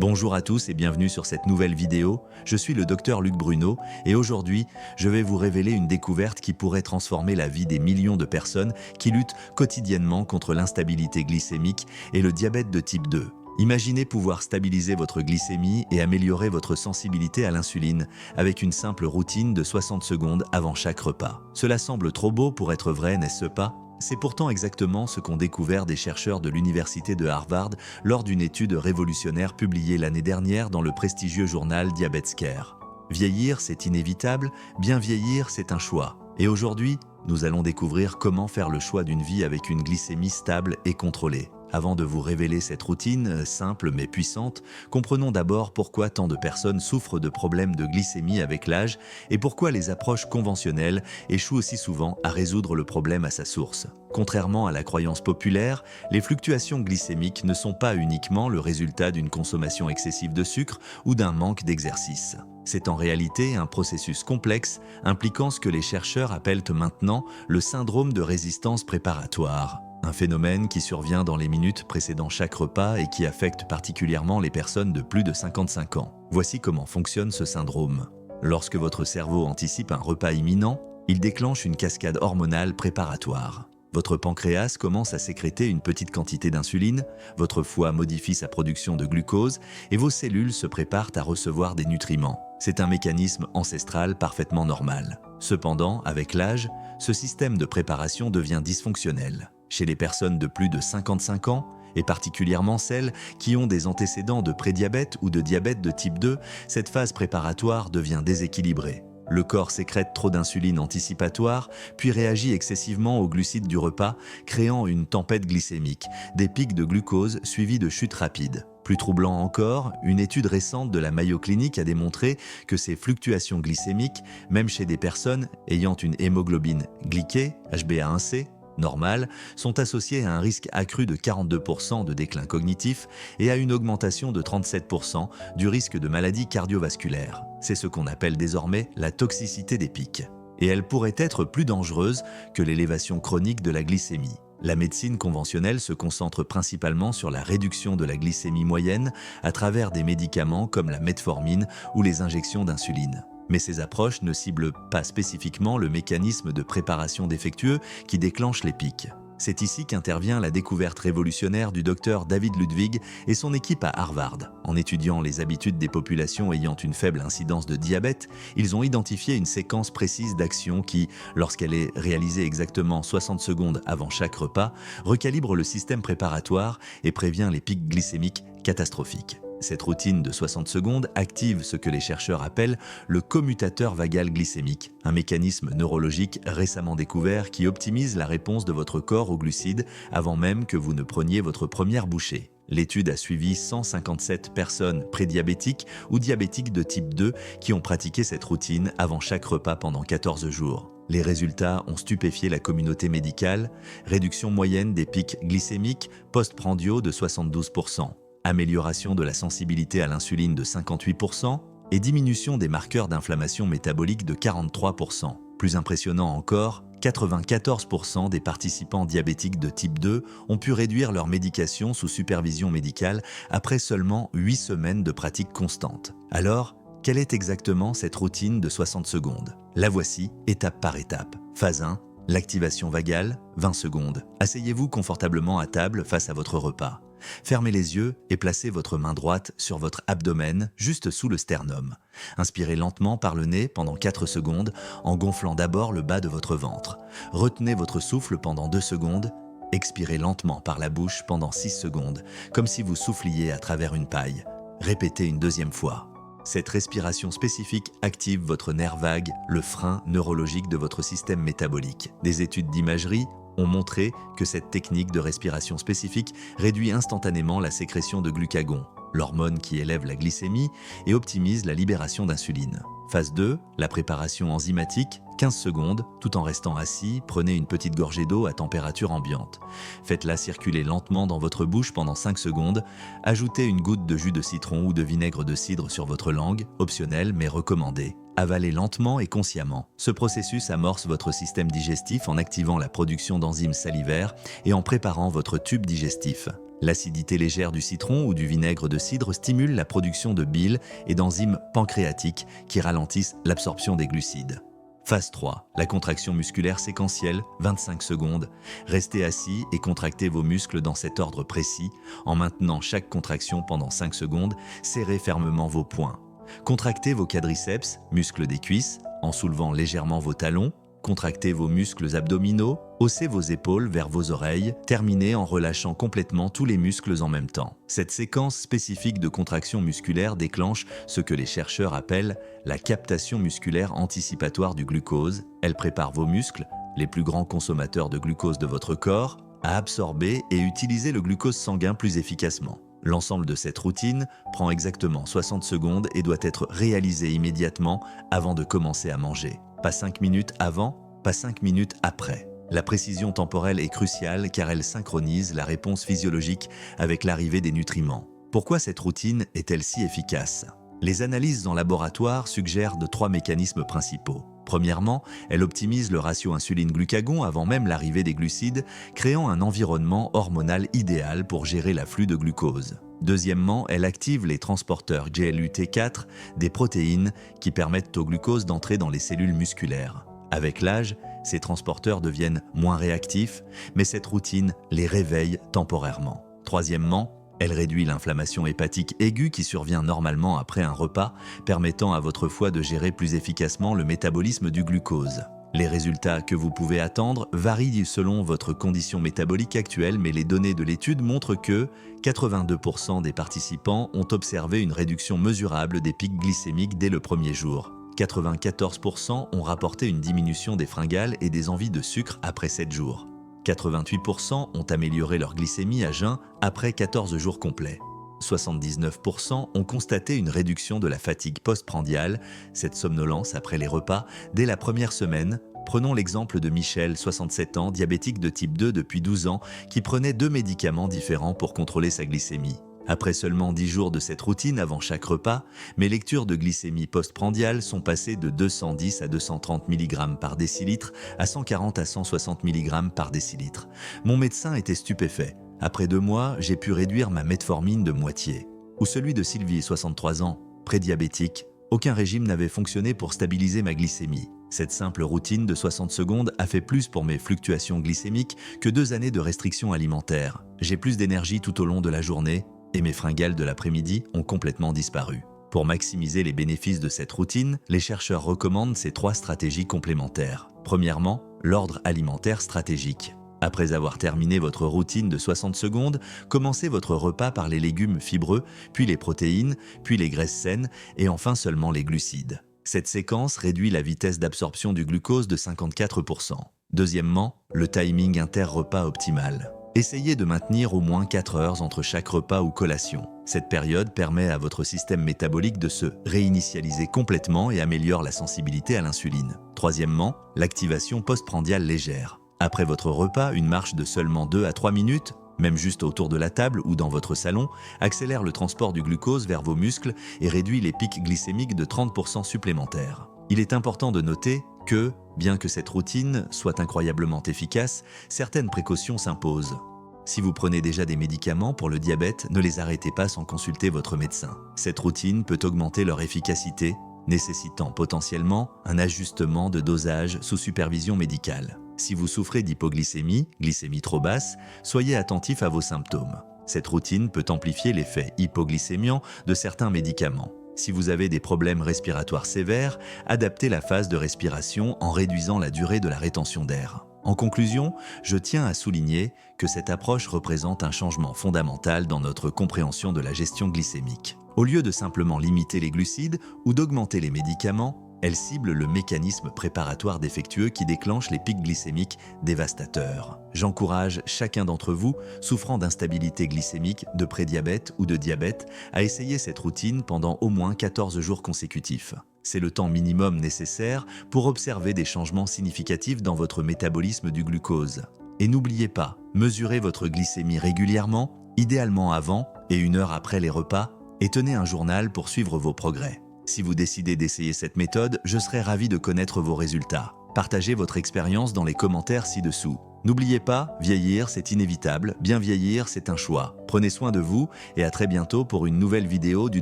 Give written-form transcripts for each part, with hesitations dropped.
Bonjour à tous et bienvenue sur cette nouvelle vidéo. Je suis le docteur Luc Bruno et aujourd'hui, je vais vous révéler une découverte qui pourrait transformer la vie des millions de personnes qui luttent quotidiennement contre l'instabilité glycémique et le diabète de type 2. Imaginez pouvoir stabiliser votre glycémie et améliorer votre sensibilité à l'insuline avec une simple routine de 60 secondes avant chaque repas. Cela semble trop beau pour être vrai, n'est-ce pas ? C'est pourtant exactement ce qu'ont découvert des chercheurs de l'université de Harvard lors d'une étude révolutionnaire publiée l'année dernière dans le prestigieux journal Diabetescare. Vieillir, c'est inévitable, bien vieillir, c'est un choix. Et aujourd'hui, nous allons découvrir comment faire le choix d'une vie avec une glycémie stable et contrôlée. Avant de vous révéler cette routine, simple mais puissante, comprenons d'abord pourquoi tant de personnes souffrent de problèmes de glycémie avec l'âge et pourquoi les approches conventionnelles échouent aussi souvent à résoudre le problème à sa source. Contrairement à la croyance populaire, les fluctuations glycémiques ne sont pas uniquement le résultat d'une consommation excessive de sucre ou d'un manque d'exercice. C'est en réalité un processus complexe impliquant ce que les chercheurs appellent maintenant le syndrome de résistance préparatoire. Un phénomène qui survient dans les minutes précédant chaque repas et qui affecte particulièrement les personnes de plus de 55 ans. Voici comment fonctionne ce syndrome. Lorsque votre cerveau anticipe un repas imminent, il déclenche une cascade hormonale préparatoire. Votre pancréas commence à sécréter une petite quantité d'insuline, votre foie modifie sa production de glucose et vos cellules se préparent à recevoir des nutriments. C'est un mécanisme ancestral parfaitement normal. Cependant, avec l'âge, ce système de préparation devient dysfonctionnel. Chez les personnes de plus de 55 ans, et particulièrement celles qui ont des antécédents de prédiabète ou de diabète de type 2, cette phase préparatoire devient déséquilibrée. Le corps sécrète trop d'insuline anticipatoire, puis réagit excessivement aux glucides du repas, créant une tempête glycémique, des pics de glucose suivis de chutes rapides. Plus troublant encore, une étude récente de la Mayo Clinic a démontré que ces fluctuations glycémiques, même chez des personnes ayant une hémoglobine glyquée, HbA1c, normales, sont associées à un risque accru de 42% de déclin cognitif et à une augmentation de 37% du risque de maladies cardiovasculaires. C'est ce qu'on appelle désormais la toxicité des pics. Et elle pourrait être plus dangereuse que l'élévation chronique de la glycémie. La médecine conventionnelle se concentre principalement sur la réduction de la glycémie moyenne à travers des médicaments comme la metformine ou les injections d'insuline. Mais ces approches ne ciblent pas spécifiquement le mécanisme de préparation défectueux qui déclenche les pics. C'est ici qu'intervient la découverte révolutionnaire du docteur David Ludwig et son équipe à Harvard. En étudiant les habitudes des populations ayant une faible incidence de diabète, ils ont identifié une séquence précise d'actions qui, lorsqu'elle est réalisée exactement 60 secondes avant chaque repas, recalibre le système préparatoire et prévient les pics glycémiques catastrophiques. Cette routine de 60 secondes active ce que les chercheurs appellent le commutateur vagal glycémique, un mécanisme neurologique récemment découvert qui optimise la réponse de votre corps aux glucides avant même que vous ne preniez votre première bouchée. L'étude a suivi 157 personnes prédiabétiques ou diabétiques de type 2 qui ont pratiqué cette routine avant chaque repas pendant 14 jours. Les résultats ont stupéfié la communauté médicale, réduction moyenne des pics glycémiques post-prandiaux de 72%. Amélioration de la sensibilité à l'insuline de 58% et diminution des marqueurs d'inflammation métabolique de 43%. Plus impressionnant encore, 94% des participants diabétiques de type 2 ont pu réduire leur médication sous supervision médicale après seulement 8 semaines de pratique constante. Alors, quelle est exactement cette routine de 60 secondes? La voici, étape par étape. Phase 1, l'activation vagale, 20 secondes. Asseyez-vous confortablement à table face à votre repas. Fermez les yeux et placez votre main droite sur votre abdomen, juste sous le sternum. Inspirez lentement par le nez pendant 4 secondes en gonflant d'abord le bas de votre ventre. Retenez votre souffle pendant 2 secondes. Expirez lentement par la bouche pendant 6 secondes, comme si vous souffliez à travers une paille. Répétez une deuxième fois. Cette respiration spécifique active votre nerf vague, le frein neurologique de votre système métabolique. Des études d'imagerie ont montré que cette technique de respiration spécifique réduit instantanément la sécrétion de glucagon, l'hormone qui élève la glycémie et optimise la libération d'insuline. Phase 2, la préparation enzymatique, 15 secondes, tout en restant assis, prenez une petite gorgée d'eau à température ambiante. Faites-la circuler lentement dans votre bouche pendant 5 secondes. Ajoutez une goutte de jus de citron ou de vinaigre de cidre sur votre langue, optionnel mais recommandé. Avalez lentement et consciemment. Ce processus amorce votre système digestif en activant la production d'enzymes salivaires et en préparant votre tube digestif. L'acidité légère du citron ou du vinaigre de cidre stimule la production de bile et d'enzymes pancréatiques qui ralentissent l'absorption des glucides. Phase 3. La contraction musculaire séquentielle, 25 secondes. Restez assis et contractez vos muscles dans cet ordre précis. En maintenant chaque contraction pendant 5 secondes, serrez fermement vos poings. Contractez vos quadriceps, muscles des cuisses, en soulevant légèrement vos talons. Contractez vos muscles abdominaux, haussez vos épaules vers vos oreilles, terminez en relâchant complètement tous les muscles en même temps. Cette séquence spécifique de contraction musculaire déclenche ce que les chercheurs appellent la captation musculaire anticipatoire du glucose. Elle prépare vos muscles, les plus grands consommateurs de glucose de votre corps, à absorber et utiliser le glucose sanguin plus efficacement. L'ensemble de cette routine prend exactement 60 secondes et doit être réalisée immédiatement avant de commencer à manger. Pas 5 minutes avant, pas 5 minutes après. La précision temporelle est cruciale car elle synchronise la réponse physiologique avec l'arrivée des nutriments. Pourquoi cette routine est-elle si efficace? Les analyses en laboratoire suggèrent 3 mécanismes principaux. Premièrement, elle optimise le ratio insuline-glucagon avant même l'arrivée des glucides, créant un environnement hormonal idéal pour gérer l'afflux de glucose. Deuxièmement, elle active les transporteurs GLUT4 des protéines qui permettent au glucose d'entrer dans les cellules musculaires. Avec l'âge, ces transporteurs deviennent moins réactifs, mais cette routine les réveille temporairement. Troisièmement, elle réduit l'inflammation hépatique aiguë qui survient normalement après un repas, permettant à votre foie de gérer plus efficacement le métabolisme du glucose. Les résultats que vous pouvez attendre varient selon votre condition métabolique actuelle, mais les données de l'étude montrent que 82% des participants ont observé une réduction mesurable des pics glycémiques dès le premier jour. 94% ont rapporté une diminution des fringales et des envies de sucre après 7 jours. 88% ont amélioré leur glycémie à jeun après 14 jours complets. 79% ont constaté une réduction de la fatigue postprandiale, cette somnolence après les repas, dès la première semaine. Prenons l'exemple de Michel, 67 ans, diabétique de type 2 depuis 12 ans, qui prenait 2 médicaments différents pour contrôler sa glycémie. Après seulement 10 jours de cette routine avant chaque repas, mes lectures de glycémie postprandiale sont passées de 210 à 230 mg par décilitre à 140 à 160 mg par décilitre. Mon médecin était stupéfait. Après 2 mois, j'ai pu réduire ma metformine de moitié. Ou celui de Sylvie, 63 ans, prédiabétique. Aucun régime n'avait fonctionné pour stabiliser ma glycémie. Cette simple routine de 60 secondes a fait plus pour mes fluctuations glycémiques que 2 années de restrictions alimentaires. J'ai plus d'énergie tout au long de la journée et mes fringales de l'après-midi ont complètement disparu. Pour maximiser les bénéfices de cette routine, les chercheurs recommandent ces 3 stratégies complémentaires. Premièrement, l'ordre alimentaire stratégique. Après avoir terminé votre routine de 60 secondes, commencez votre repas par les légumes fibreux, puis les protéines, puis les graisses saines et enfin seulement les glucides. Cette séquence réduit la vitesse d'absorption du glucose de 54%. Deuxièmement, le timing inter-repas optimal. Essayez de maintenir au moins 4 heures entre chaque repas ou collation. Cette période permet à votre système métabolique de se réinitialiser complètement et améliore la sensibilité à l'insuline. Troisièmement, l'activation postprandiale légère. Après votre repas, une marche de seulement 2 à 3 minutes, même juste autour de la table ou dans votre salon, accélère le transport du glucose vers vos muscles et réduit les pics glycémiques de 30% supplémentaires. Il est important de noter que, bien que cette routine soit incroyablement efficace, certaines précautions s'imposent. Si vous prenez déjà des médicaments pour le diabète, ne les arrêtez pas sans consulter votre médecin. Cette routine peut augmenter leur efficacité, nécessitant potentiellement un ajustement de dosage sous supervision médicale. Si vous souffrez d'hypoglycémie, glycémie trop basse, soyez attentif à vos symptômes. Cette routine peut amplifier l'effet hypoglycémiant de certains médicaments. Si vous avez des problèmes respiratoires sévères, adaptez la phase de respiration en réduisant la durée de la rétention d'air. En conclusion, je tiens à souligner que cette approche représente un changement fondamental dans notre compréhension de la gestion glycémique. Au lieu de simplement limiter les glucides ou d'augmenter les médicaments, elle cible le mécanisme préparatoire défectueux qui déclenche les pics glycémiques dévastateurs. J'encourage chacun d'entre vous souffrant d'instabilité glycémique, de prédiabète ou de diabète à essayer cette routine pendant au moins 14 jours consécutifs. C'est le temps minimum nécessaire pour observer des changements significatifs dans votre métabolisme du glucose. Et n'oubliez pas, mesurez votre glycémie régulièrement, idéalement avant et 1 heure après les repas, et tenez un journal pour suivre vos progrès. Si vous décidez d'essayer cette méthode, je serai ravi de connaître vos résultats. Partagez votre expérience dans les commentaires ci-dessous. N'oubliez pas, vieillir c'est inévitable, bien vieillir c'est un choix. Prenez soin de vous et à très bientôt pour une nouvelle vidéo du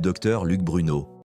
docteur Luc Bruno.